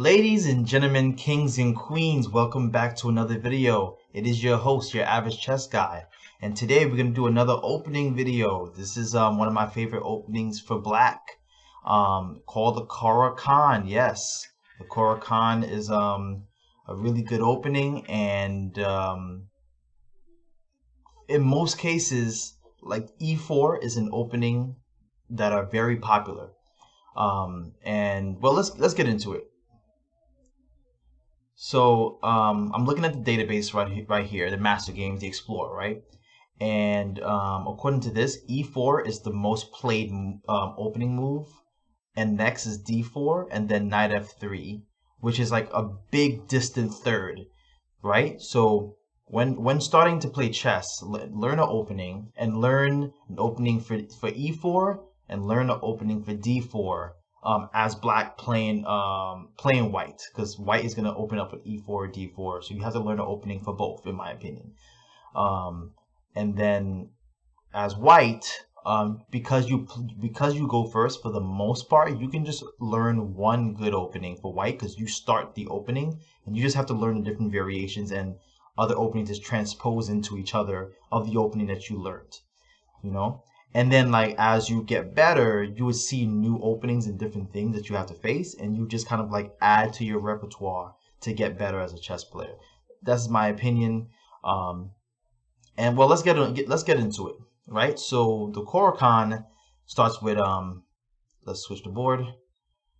Ladies and gentlemen, kings and queens, welcome back to another video. It is your host, your average chess guy, and today we're going to do another opening video. This is one of my favorite openings for black, called the Caro Kann. Yes, the Caro Kann is a really good opening, and in most cases, like e4 is an opening that are very popular. And well, let's get into it. So I'm looking at the database right here, the Master Games, the Explorer, right? And according to this, E4 is the most played opening move, and next is D4, and then Knight F3, which is like a big distant third, right? So when starting to play chess, learn an opening and learn an opening for E4 and learn an opening for D4. As black playing white, because white is going to open up with e4 or d4, so you have to learn an opening for both, in my opinion. And then as white, because you go first for the most part, you can just learn one good opening for white, because you start the opening and you just have to learn the different variations and other openings to transpose into each other of the opening that you learned, you know. And then, like, as you get better, you would see new openings and different things that you have to face, and you just kind of like add to your repertoire to get better as a chess player. That's my opinion. And well, let's get into it, right? So the Caro Kann starts with let's switch the board.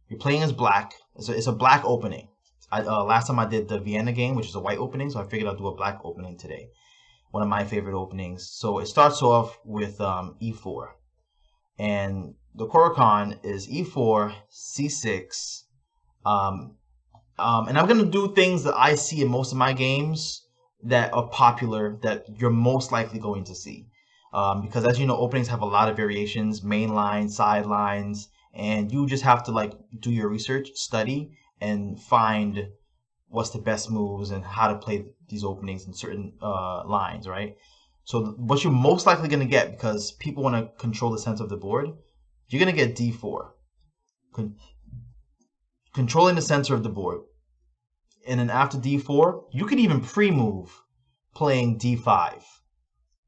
You're playing as black. It's a black opening. Last time I did the Vienna game, which is a white opening, so I figured I'll do a black opening today. One of my favorite openings. So it starts off with e4, and the Caro Kann is e4, c6, and I'm gonna do things that I see in most of my games that are popular that you're most likely going to see, because as you know, openings have a lot of variations, main lines, side lines, and you just have to like do your research, study, and find what's the best moves and how to play these openings in certain lines, right? So what you're most likely going to get, because people want to control the center of the board, you're going to get d4, controlling the center of the board. And then after d4, you could even pre-move playing d5.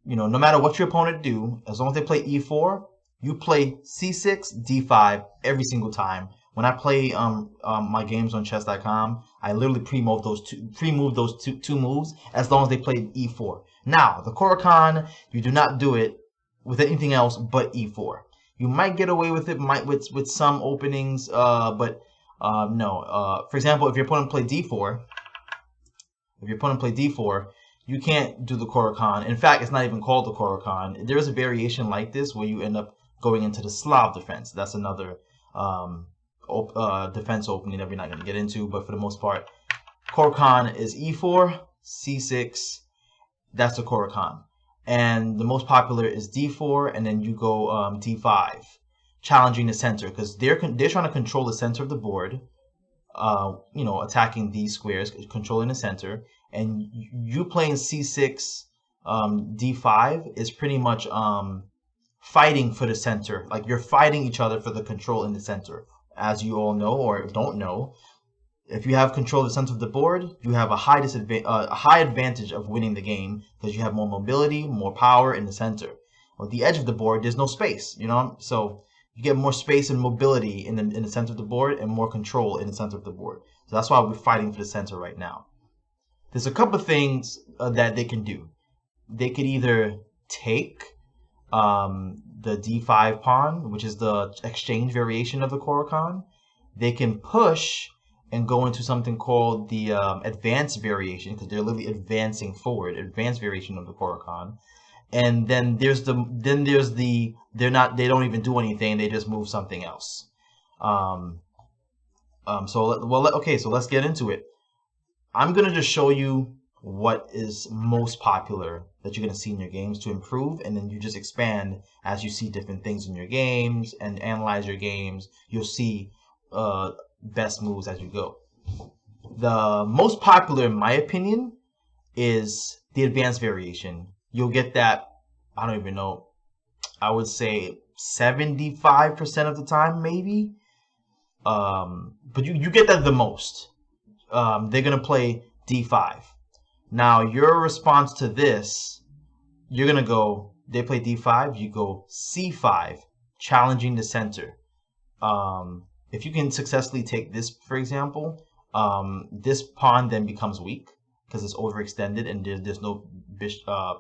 You know, no matter what your opponent do, as long as they play e4, you play c6, d5 every single time. When I play my games on chess.com, I literally pre-move those two moves as long as they play e4. Now, the Caro Kann, you do not do it with anything else but e4. You might get away with it with some openings, but no. For example, if your opponent play d4, you can't do the Caro Kann. In fact, it's not even called the Caro Kann. There is a variation like this where you end up going into the Slav defense. That's another defense opening that we're not going to get into, but for the most part, Caro Kann is e4, c6. That's the Caro Kann, and the most popular is d4, and then you go d5, challenging the center, because they're trying to control the center of the board. You know, attacking these squares, controlling the center, and you playing c6, d5 is pretty much fighting for the center. Like, you're fighting each other for the control in the center. As you all know or don't know, if you have control of the center of the board, you have a high advantage of winning the game, because you have more mobility, more power in the center. On the edge of the board, there's no space, you know, so you get more space and mobility in the center of the board, and more control in the center of the board. So that's why we're fighting for the center right now. There's a couple of things that they can do. They could either take the d5 pawn, which is the exchange variation of the Caro Kann. They can push and go into something called the advanced variation, because they're literally advancing forward, advanced variation of the Caro Kann. And then they don't even do anything, they just move something else. So let's get into it. I'm gonna just show you what is most popular that you're going to see in your games to improve, and then you just expand as you see different things in your games and analyze your games. You'll see best moves as you go. The most popular, in my opinion, is the advanced variation. You'll get that, I don't even know, I would say 75% of the time, maybe. But you get that the most. They're gonna play d5. Now your response to this, you're gonna go. They play d5. You go c5, challenging the center. If you can successfully take this, for example, this pawn then becomes weak because it's overextended and there's no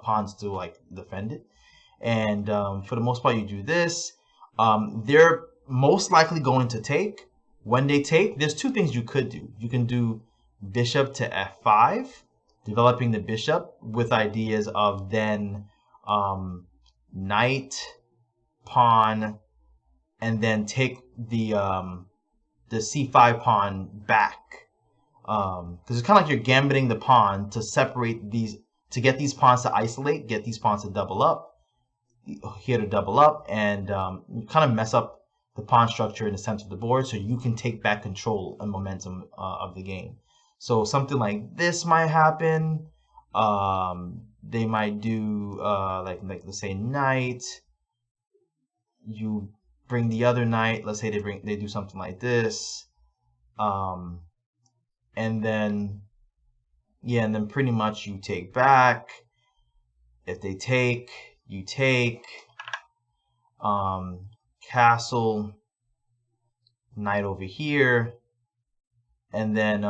pawns to like defend it. And for the most part, you do this. They're most likely going to take. When they take, there's two things you could do. You can do bishop to f5, developing the bishop with ideas of then knight, pawn, and then take the c5 pawn back. Because it's kind of like you're gambiting the pawn to separate these, to get these pawns to isolate, get these pawns to double up, here to double up, and kind of mess up the pawn structure in the center of the board so you can take back control and momentum of the game. So something like this might happen. They might do like let's say knight. You bring the other knight. Let's say they do something like this. And then pretty much you take back. If they take, you take. Castle, knight over here, and then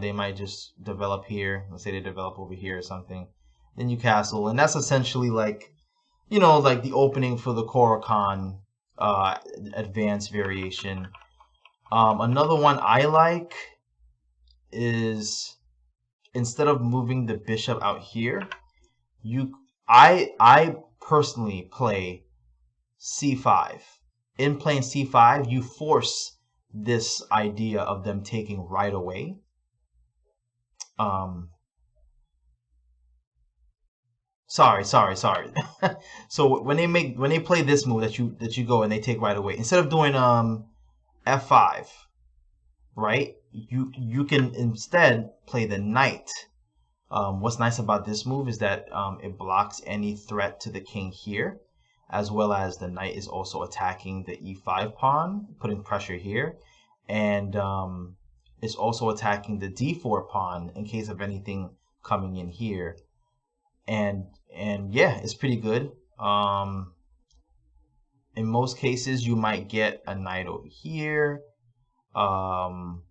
they might just develop here. Let's say they develop over here or something. Then you castle, and that's essentially like, like the opening for the Caro Kann advanced variation. Another one I like is, instead of moving the bishop out here, I personally play c5. In playing c5, you force this idea of them taking right away. Sorry. So when they play this move that you go and they take right away, instead of doing f5, right? You can instead play the knight. What's nice about this move is that it blocks any threat to the king here, as well as the knight is also attacking the e5 pawn, putting pressure here, and it's also attacking the d4 pawn in case of anything coming in here. And yeah, it's pretty good. In most cases, you might get a knight over here, and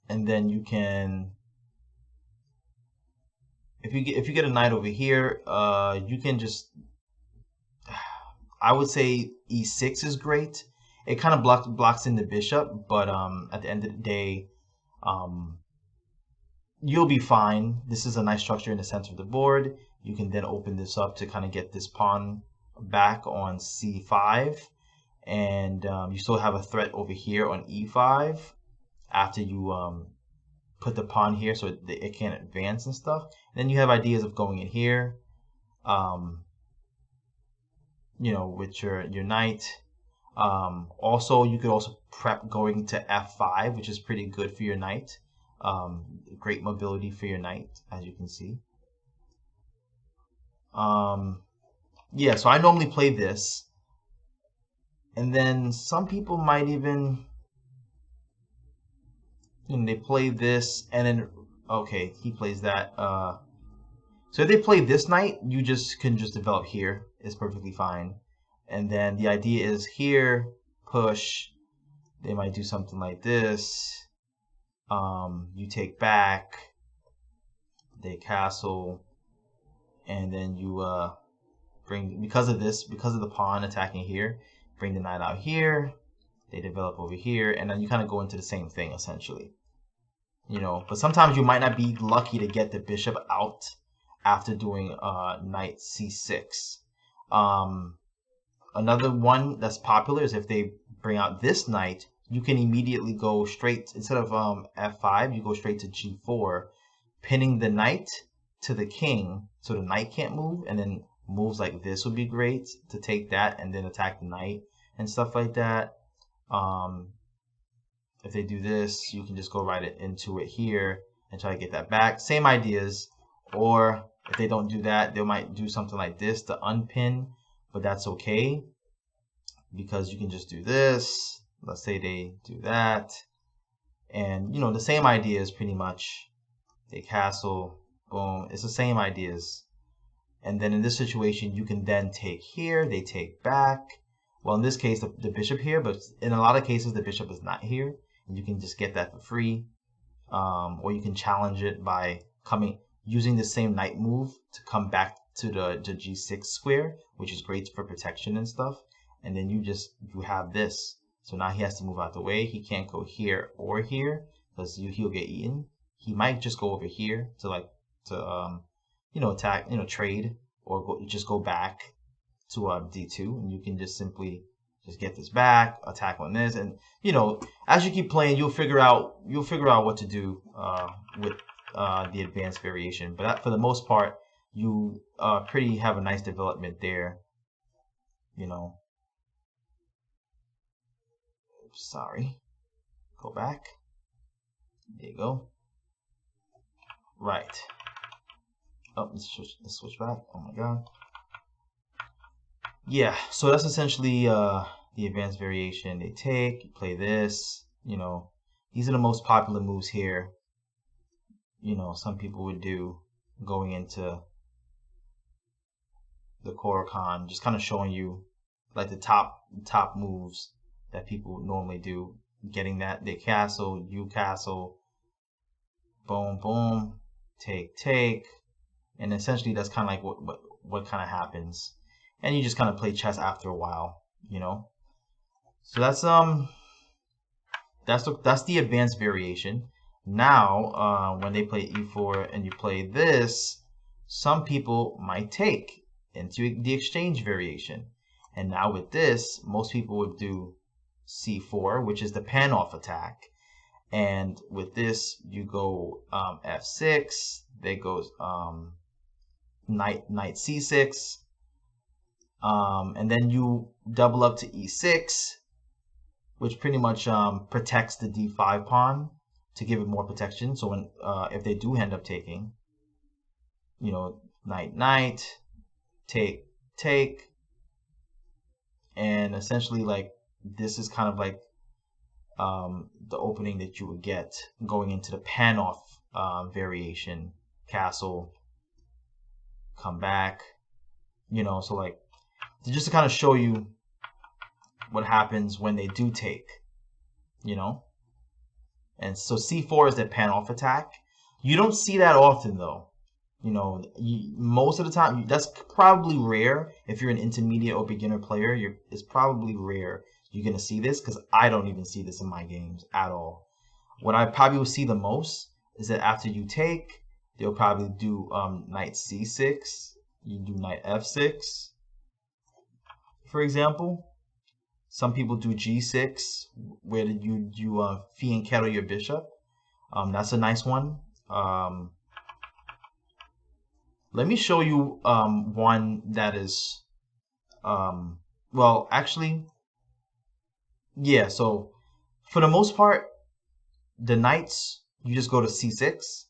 then you can. If you get a knight over here, you can just, I would say e6 is great. It kind of blocks in the bishop, but at the end of the day, you'll be fine. This is a nice structure in the center of the board. You can then open this up to kind of get this pawn back on c5, and you still have a threat over here on e5 after you put the pawn here so it can't advance and stuff. And then you have ideas of going in here, with your knight. Also, you could also prep going to f5, which is pretty good for your knight. Great mobility for your knight, as you can see. Yeah, so I normally play this. And then some people might even, they play this, and then, okay, he plays that. So if they play this knight, you can just develop here. It's perfectly fine. And then the idea is here, push. They might do something like this. You take back. They castle. And then you bring, because of the pawn attacking here, bring the knight out here. They develop over here. And then you kind of go into the same thing, essentially. But sometimes you might not be lucky to get the bishop out after doing knight c6. Another one that's popular is if they bring out this knight, you can immediately go straight, instead of f5, you go straight to g4, pinning the knight to the king so the knight can't move, and then moves like this would be great to take that and then attack the knight and stuff like that. If they do this, you can just go right into it here and try to get that back. Same ideas. Or if they don't do that, they might do something like this to unpin, but that's okay. because you can just do this. Let's say they do that, and the same idea is pretty much they castle, boom. It's the same ideas. And then in this situation, you can then take here, they take back. Well, in this case, the bishop here, but in a lot of cases, the bishop is not here. And you can just get that for free. Or you can challenge it by using the same knight move to come back to the g6 square, which is great for protection and stuff. And then you have this. So now he has to move out the way. He can't go here or here because he'll get eaten. He might just go over here to attack, trade, or just go back to d2, and you can just simply just get this back, attack on this, and as you keep playing, you'll figure out what to do with the advanced variation. But for the most part, you have a nice development there. Sorry, go back. There you go. Right. Oh, let's switch back. Oh my god. Yeah, so that's essentially the advanced variation. They take, you play this, these are the most popular moves here. Some people would do going into the Caro Kann, just kind of showing you like the top moves that people normally do. Getting that, they castle, you castle, boom, boom, take. And essentially, that's kind of like what kind of happens, and you just kind of play chess after a while, So that's the advanced variation. Now, when they play e4 and you play this, some people might take into the exchange variation, and now with this, most people would do c4, which is the pan-off attack, and with this, you go f6. There goes knight c6, and then you double up to e6, which pretty much protects the d5 pawn to give it more protection. So when if they do end up taking, knight, take, and essentially like this is kind of like the opening that you would get going into the pan-off variation, castle, come back, so like just to kind of show you what happens when they do take, and so c4 is the pan-off attack. You don't see that often though. Most of the time, that's probably rare. If you're an intermediate or beginner player, it's probably rare you're going to see this, because I don't even see this in my games at all. What I probably will see the most is that after you take, they'll probably do knight c6, you do knight f6, for example. Some people do g6, where you fee and kettle your bishop. That's a nice one. Let me show you one that is, well, actually, yeah, so for the most part, the knights, you just go to c6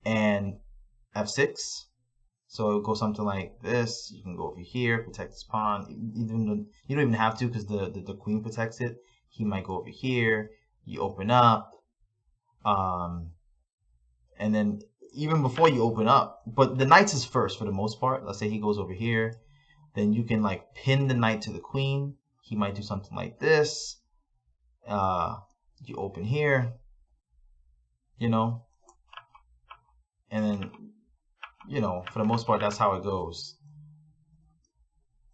and f6. So it'll go something like this. You can go over here, protect this pawn. You don't even have to, because the queen protects it. He might go over here. You open up. And then even before you open up, but the knights is first for the most part. Let's say he goes over here. Then you can like pin the knight to the queen. He might do something like this. You open here, and then, for the most part, that's how it goes,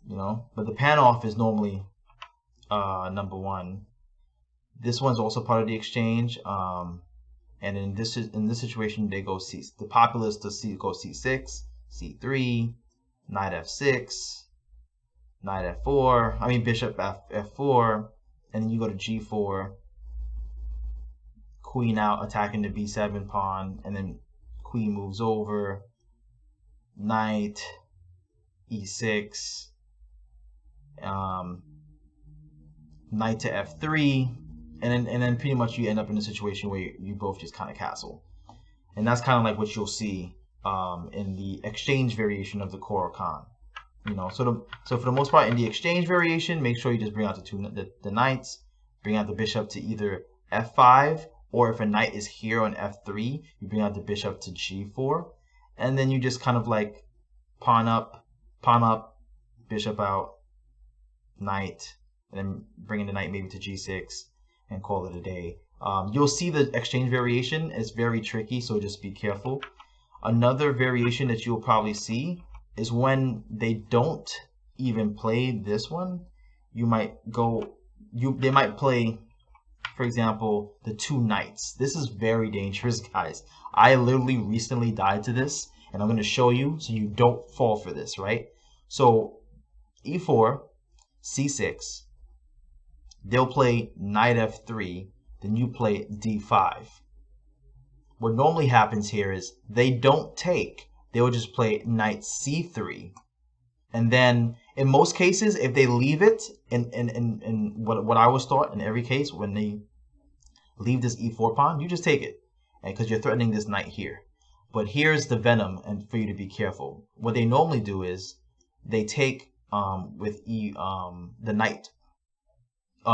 but the pan off is normally number one. This one's also part of the exchange, and in this situation, they go the populace go c6, c3, knight f6, knight f4, I mean bishop f4, and then you go to g4, queen out, attacking the b7 pawn, and then queen moves over, knight e6, knight to f3, and then pretty much you end up in a situation where you both just kind of castle, and that's kind of like what you'll see in the exchange variation of the Caro Kann. So for the most part, in the exchange variation, make sure you just bring out the knights, bring out the bishop to either f5, or if a knight is here on f3, you bring out the bishop to g4, and then you just kind of like pawn up, bishop out, knight, and then bring in the knight maybe to g6 and call it a day. You'll see the exchange variation is very tricky, so just be careful. Another variation that you'll probably see is when they don't even play this one. They might play, for example, the two knights. This is very dangerous, guys. I literally recently died to this, and I'm going to show you so you don't fall for this, right? So e4, c6, they'll play knight f3, then you play d5. What normally happens here is they don't take. They will just play knight c3. And then in most cases, if they leave it, in what I was taught in every case, when they leave this e4 pawn, you just take it, because you're threatening this knight here. But here's the venom, and for you to be careful. What they normally do is they take with the knight.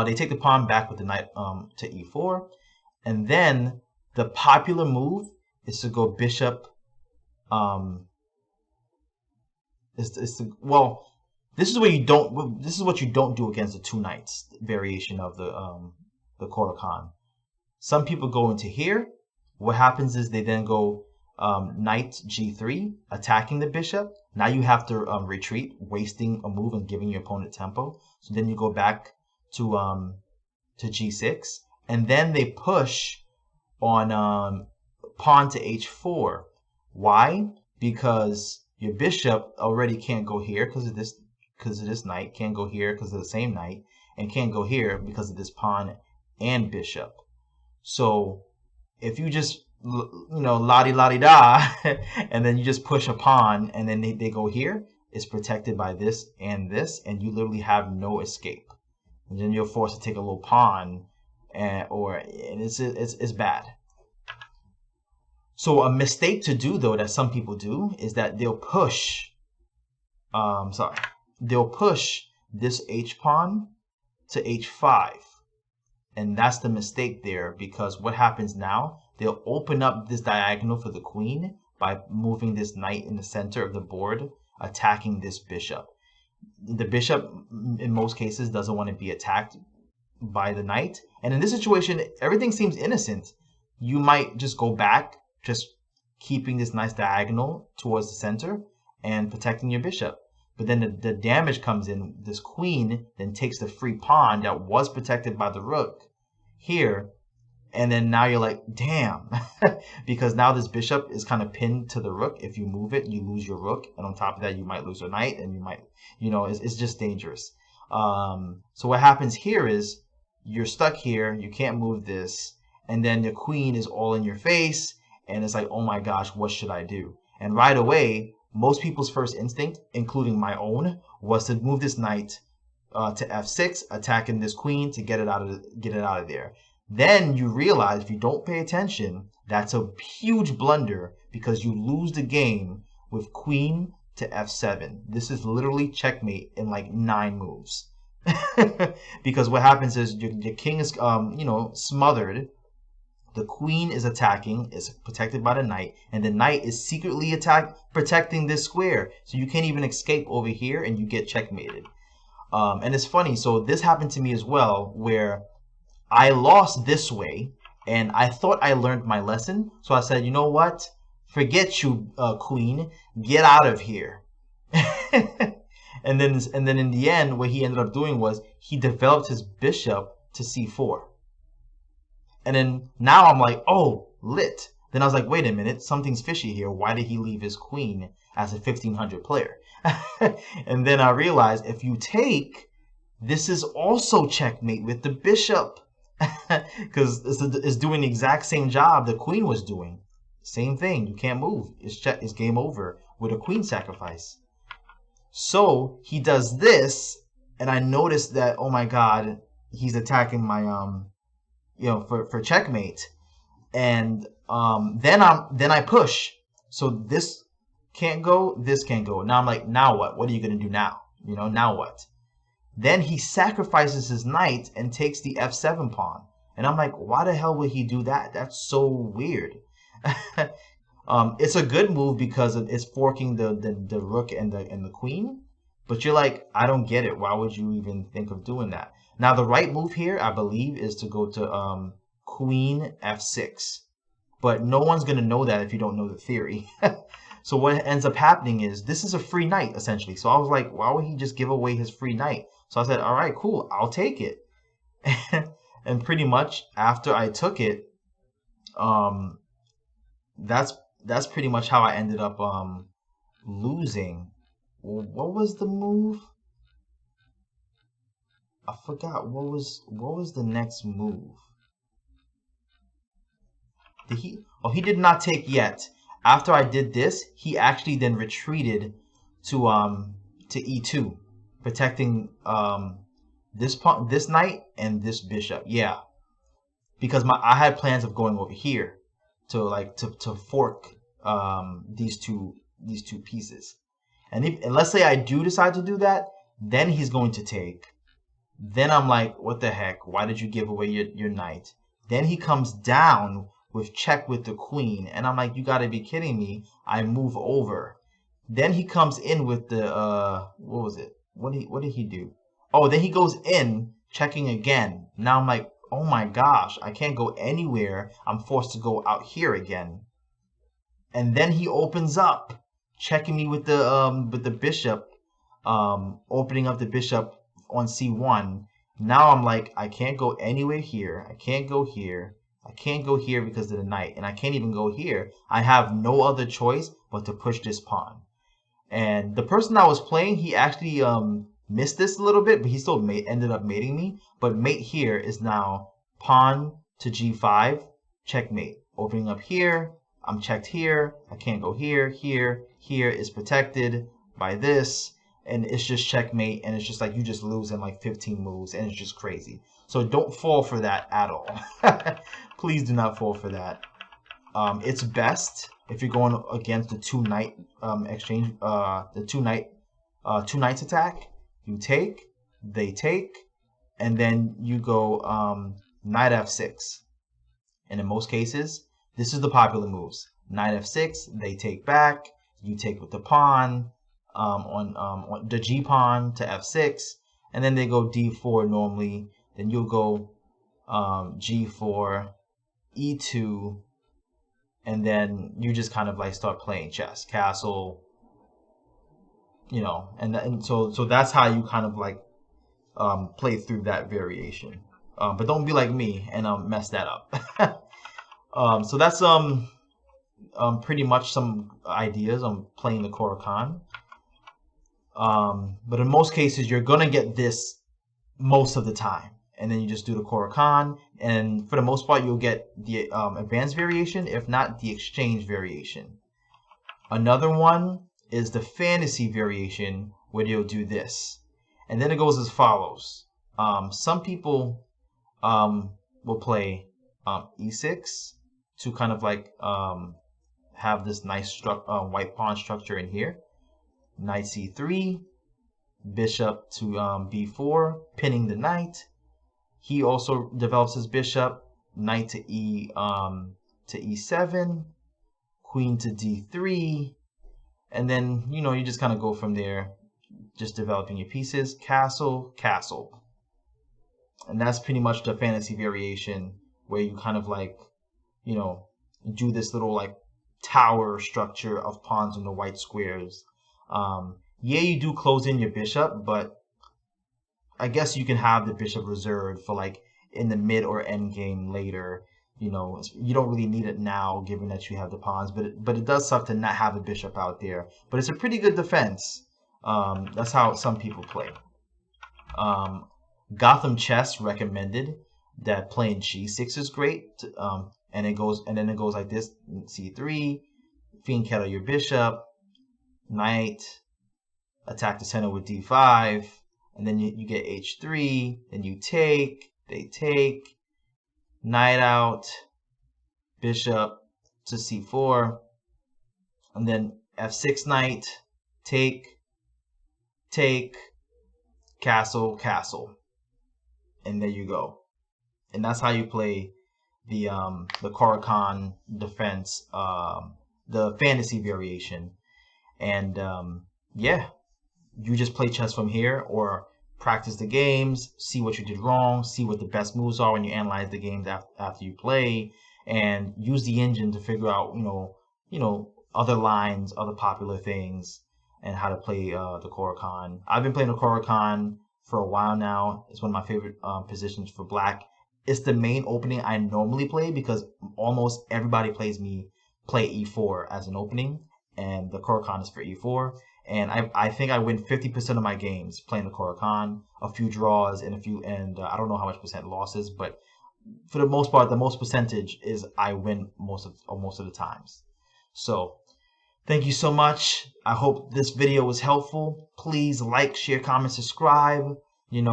They take the pawn back with the knight to e4, and then the popular move is to go bishop. This is what you don't do against the two knights variation of the Caro Kann. Some people go into here. What happens is they then go knight g3, attacking the bishop. Now you have to retreat, wasting a move and giving your opponent tempo. So then you go back to g6, and then they push on pawn to h4. Why? Because your bishop already can't go here because of this knight, can't go here because of the same knight, and can't go here because of this pawn and bishop. So if you just la-di-la-di-da and then you just push a pawn and then they go here, it's protected by this, and you literally have no escape. And then you're forced to take a little pawn, and it's bad. So a mistake to do, though, that some people do is that they'll push this h pawn to h5. And that's the mistake there, because what happens now, they'll open up this diagonal for the queen by moving this knight in the center of the board, attacking this bishop. The bishop, in most cases, doesn't want to be attacked by the knight. And in this situation, everything seems innocent. You might just go back, just keeping this nice diagonal towards the center and protecting your bishop. But then the damage comes in. This queen then takes the free pawn that was protected by the rook here. And then now you're like, damn, because now this bishop is kind of pinned to the rook. If you move it, you lose your rook. And on top of that, you might lose a knight, and you might, it's just dangerous. So what happens here is you're stuck here. You can't move this. And then the queen is all in your face. And it's like, oh my gosh, what should I do? And right away, most people's first instinct, including my own, was to move this knight to f6, attacking this queen to get it out of there. Then you realize, if you don't pay attention, that's a huge blunder, because you lose the game with queen to f7. This is literally checkmate in like 9 moves. Because what happens is your king is smothered. The queen is attacking, is protected by the knight, and the knight is secretly protecting this square. So you can't even escape over here, and you get checkmated. And it's funny, so this happened to me as well, where I lost this way, and I thought I learned my lesson. So I said, you know what? Forget you, queen. Get out of here. and then in the end, what he ended up doing was he developed his bishop to c4. And then now I'm like, oh, lit. Then I was like, wait a minute, something's fishy here. Why did he leave his queen as a 1500 player? And then I realized, if you take, this is also checkmate with the bishop. Because it's doing the exact same job the queen was doing. Same thing. You can't move. It's game over with a queen sacrifice. So he does this, and I noticed that, oh my god, he's attacking my for checkmate. And then I push. So this can't go, this can't go. Now I'm like, now what? What are you gonna do now? You know, now what? Then he sacrifices his knight and takes the f7 pawn. And I'm like, why the hell would he do that? That's so weird. It's a good move because it's forking the rook and the queen. But you're like, I don't get it. Why would you even think of doing that? Now the right move here, I believe, is to go to queen f6. But no one's gonna know that if you don't know the theory. So what ends up happening is this is a free knight essentially. So I was like, why would he just give away his free knight? So I said, all right, cool, I'll take it. And pretty much after I took it, um, that's pretty much how I ended up losing. What was the move? I forgot what was the next move. Did he? Oh, he did not take yet. After I did this, he actually then retreated to e2, protecting this pawn, this knight, and this bishop. Yeah, because I had plans of going over here to to fork these two pieces. And let's say I do decide to do that, then he's going to take. Then I'm like, what the heck? Why did you give away your knight? Then he comes down with check with the queen, and I'm like, you got to be kidding me. I move over. Then he comes in with the what was it? What did he do? Oh, then he goes in checking again. Now I'm like, oh my gosh, I can't go anywhere. I'm forced to go out here again. And then he opens up, checking me with the bishop, opening up the bishop on c1. Now I'm like, I can't go anywhere here. I can't go here. I can't go here because of the knight, and I can't even go here. I have no other choice but to push this pawn. And the person I was playing, he actually missed this a little bit, but he still ended up mating me. But mate here is now pawn to g5, checkmate. Opening up here, I'm checked here. I can't go here, here, here is protected by this. And it's just checkmate, and it's just like you just lose in like 15 moves, and it's just crazy. So don't fall for that at all. Please do not fall for that. It's best if you're going against the two knight exchange, the two knights attack. You take, they take, and then you go knight f6. And in most cases, this is the popular moves. Knight f6, they take back. You take with the pawn. On the g pawn to f6, and then they go d4 normally. Then you'll go g4, e2, and then you just kind of like start playing chess, castle, you know, and so that's how you kind of like play through that variation. But don't be like me and mess that up. So that's pretty much some ideas on playing the Caro Kann. But in most cases, you're gonna get this most of the time, and then you just do the Caro Kann, and for the most part, you'll get the advanced variation, if not the exchange variation. Another one is the fantasy variation, where you'll do this, and then it goes as follows. Some people will play e6 to kind of like have this nice white pawn structure in here. Knight c3, bishop to b4, pinning the knight. He also develops his bishop, knight to e7, queen to d3, and then you just kind of go from there, just developing your pieces, castle, castle. And that's pretty much the fantasy variation, where you kind of like do this little like tower structure of pawns on the white squares. Yeah, you do close in your bishop, but I guess you can have the bishop reserved for like in the mid or end game later. You don't really need it now, given that you have the pawns. But it does suck to not have a bishop out there. But it's a pretty good defense. That's how some people play. Gotham Chess recommended that playing g6 is great, and then it goes like this: c3, fianchetto your bishop, knight, attack the center with d5, and then you get h3, then you take, they take, knight out, bishop to c4, and then F6 knight, take, castle, castle, and there you go. And that's how you play the Caro Kann defense, the fantasy variation. And yeah, you just play chess from here, or practice the games, see what you did wrong, see what the best moves are when you analyze the games after you play, and use the engine to figure out, other lines, other popular things, and how to play the Caro Kann. I've been playing the Caro Kann for a while now. It's one of my favorite positions for black. It's the main opening I normally play because almost everybody play e4 as an opening, and the Caro Kann is for e4. And I think I win 50% of my games playing the Caro Kann. A few draws and I don't know how much percent losses, but for the most part, the most percentage is I win most of the times. So thank you so much. I hope this video was helpful. Please like, share, comment, subscribe. I'm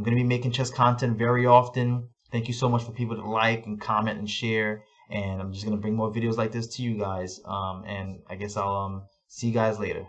gonna be making chess content very often. Thank you so much for people to like and comment and share. And I'm just gonna bring more videos like this to you guys. And I guess I'll see you guys later.